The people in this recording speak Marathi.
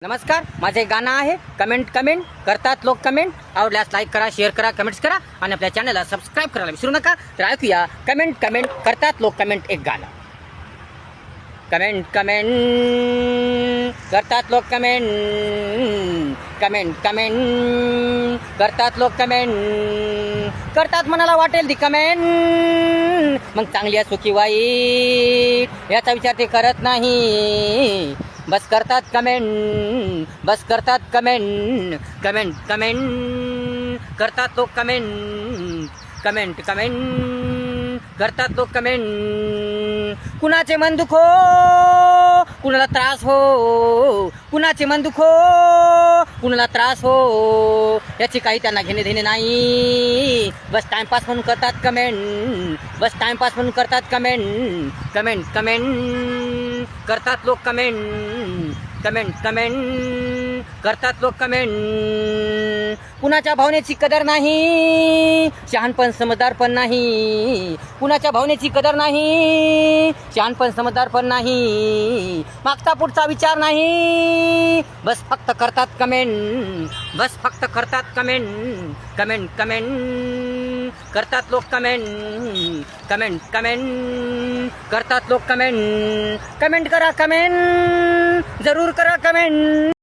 नमस्कार, माझे गाणं आहे कमेंट करतात लोक. कमेंट आवडल्यास लाईक करा, शेअर करा, कमेंट्स करा आणि आपल्या चॅनलला सबस्क्राईब करायला विसरू नका. तर ऐकूया कमेंट करतात लोक. कमेंट एक गाणं. कमेंट करतात लोक. कमेंट करतात लोक. कमेंट करतात, मनाला वाटेल ती कमेंट. मग चांगली असो की वाईट याचा विचार ते करत नाही. बस करतात कमेंट, बस करतात कमेंट करतात लोक. कमेंट करतात लोक. कमेंट कुणाचे मन दुखो, कुणाला त्रास हो, कुणाचे मन दुखो, कुणाला त्रास हो, याची काही त्यांना घेणे देणे नाही. बस टाइमपास म्हणून करतात कमेंट, बस टाइमपास म्हणून करतात कमेंट करतात लोक. कमेंट करतात लोक. कमेंट कुणाच्या भावनेची कदर नाही, शहाणपण समजदारपण नाही. कुणाच्या भावनेची कदर नाही, शहाणपण समजदारपण नाही. मागचा पुढचा विचार नाही. बस फक्त करतात कमेंट, बस फक्त करतात कमेंट करतात लोक. कमेंट करतात लोक. कमेंट करा, कमेंट जरूर करा कमेंट.